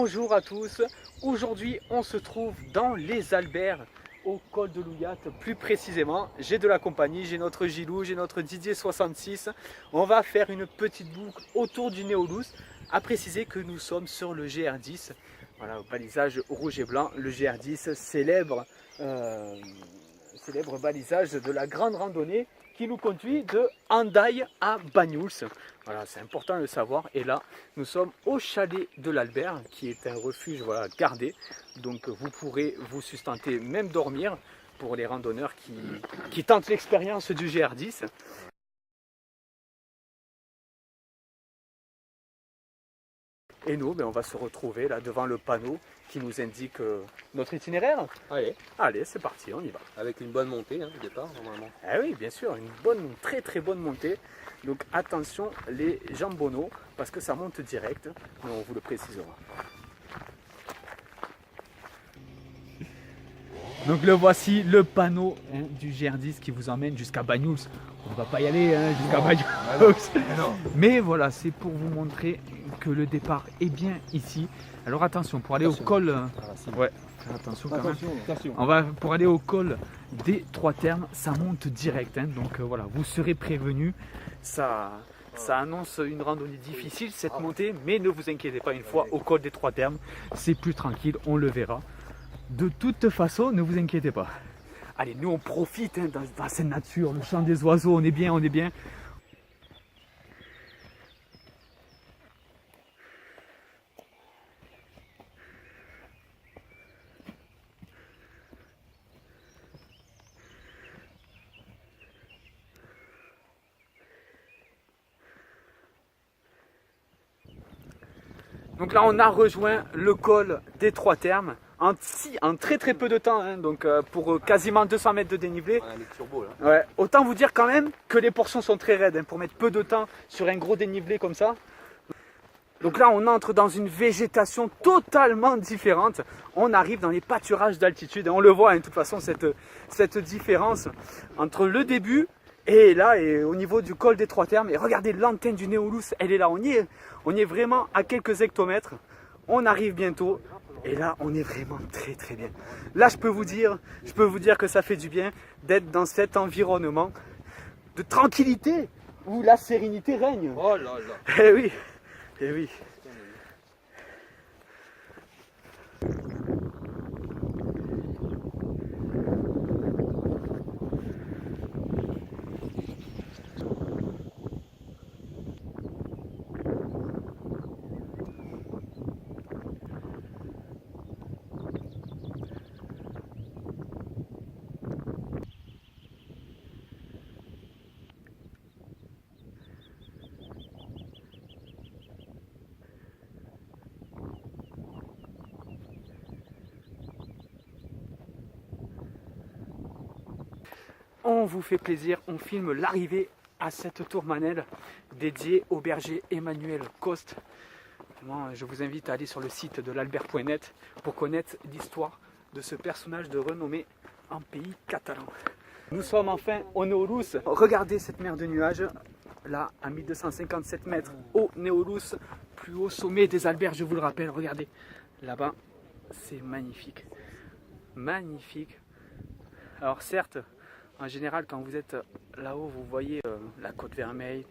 Bonjour à tous, aujourd'hui on se trouve dans les Alberts, au col de Louillac plus précisément. J'ai de la compagnie, j'ai notre Gilou, j'ai notre Didier 66. On va faire une petite boucle autour du Néolus, à préciser que nous sommes sur le GR10. Voilà, au balisage rouge et blanc, le GR10, célèbre balisage de la grande randonnée qui nous conduit de Hendaye à Banyuls. Voilà, c'est important de le savoir. Et là, nous sommes au chalet de l'Albert, qui est un refuge gardé. Donc vous pourrez vous sustenter, même dormir, pour les randonneurs qui tentent l'expérience du GR10. Et nous, on va se retrouver là devant le panneau qui nous indique notre itinéraire. Allez, c'est parti, on y va. Avec une bonne montée au départ, normalement. Ah oui, bien sûr, une très bonne montée. Donc attention les jambonneaux, parce que ça monte direct, mais on vous le précisera. Donc le voici, le panneau du GR10 qui vous emmène jusqu'à Banyuls. On ne va pas y aller jusqu'à Banyuls. Mais voilà, c'est pour vous montrer que le départ est bien ici. Alors attention, pour aller au col... Ouais, attention quand même. Pour aller au col des Trois Termes, ça monte direct. Donc voilà, vous serez prévenus. Ça annonce une randonnée difficile cette montée, mais ne vous inquiétez pas, une fois au col des Trois Termes, c'est plus tranquille, on le verra. De toute façon, ne vous inquiétez pas. Allez, nous on profite dans cette nature, le chant des oiseaux, on est bien, on est bien. Donc là, on a rejoint le col des Trois Termes en très peu de temps, donc pour quasiment 200 mètres de dénivelé. On a les turbos là. Ouais. Autant vous dire quand même que les portions sont très raides pour mettre peu de temps sur un gros dénivelé comme ça. Donc là, on entre dans une végétation totalement différente. On arrive dans les pâturages d'altitude et on le voit, de toute façon, cette différence entre le début et là, et au niveau du col des Trois Termes. Et regardez, l'antenne du Néolus, elle est là. On y est vraiment à quelques hectomètres. On arrive bientôt. Et là, on est vraiment très bien. Là, je peux vous dire que ça fait du bien d'être dans cet environnement de tranquillité où la sérénité règne. Oh là là. Eh oui, eh oui. On vous fait plaisir, on filme l'arrivée à cette tourmanelle dédiée au berger Emmanuel Coste. Vraiment, je vous invite à aller sur le site de l'Albert.net pour connaître l'histoire de ce personnage de renommée en pays catalan. Nous sommes enfin au Néolus. Regardez cette mer de nuages, là à 1257 mètres au Néolus, plus haut sommet des Alberts, je vous le rappelle. Regardez, là-bas, c'est magnifique. Magnifique. Alors certes, en général, quand vous êtes là-haut, vous voyez la côte Vermeille,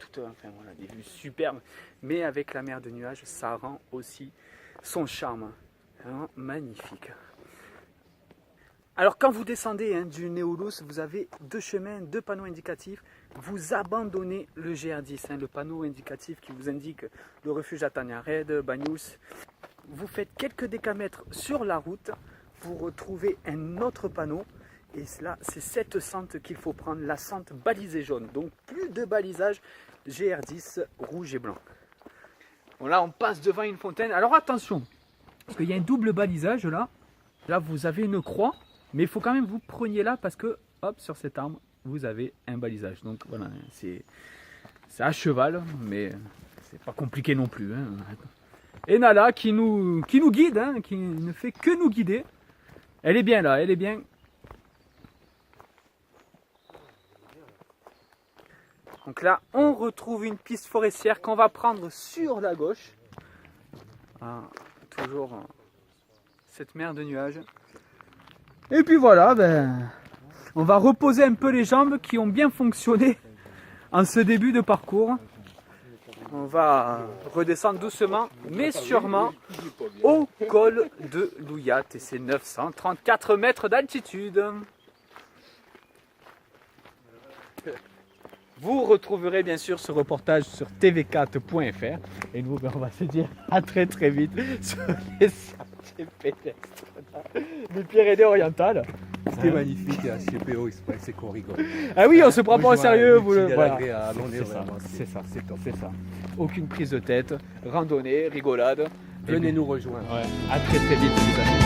des vues superbes. Mais avec la mer de nuages, ça rend aussi son charme. Vraiment magnifique. Alors quand vous descendez du Néolus, vous avez deux chemins, deux panneaux indicatifs. Vous abandonnez le GR10, le panneau indicatif qui vous indique le refuge à Taniared, Banyuls. Vous faites quelques décamètres sur la route pour retrouver un autre panneau. Et là, c'est cette sente qu'il faut prendre, la sente balisée jaune. Donc plus de balisage GR10 rouge et blanc. Bon, là, on passe devant une fontaine. Alors attention, parce qu'il y a un double balisage là. Là, vous avez une croix, mais il faut quand même vous preniez là parce que, hop, sur cet arbre, vous avez un balisage. Donc voilà, c'est à cheval, mais c'est pas compliqué non plus. Et Nala qui nous guide, qui ne fait que nous guider. Elle est bien là, elle est bien. Donc là, on retrouve une piste forestière qu'on va prendre sur la gauche. toujours cette mer de nuages. Et puis voilà, on va reposer un peu les jambes qui ont bien fonctionné en ce début de parcours. On va redescendre doucement, mais sûrement au col de Louyat et ses 934 mètres d'altitude. Vous retrouverez bien sûr ce reportage sur tv4.fr et nous on va se dire à très vite sur les sentiers pédestres des Pyrénées-Orientales. Ce qui est magnifique à CPO Express, c'est qu'on rigole. Ah oui, on se prend pas au sérieux. Voilà. C'est ça, c'est top. C'est ça. Aucune prise de tête, randonnée, rigolade. Venez nous rejoindre. Ouais. À très vite.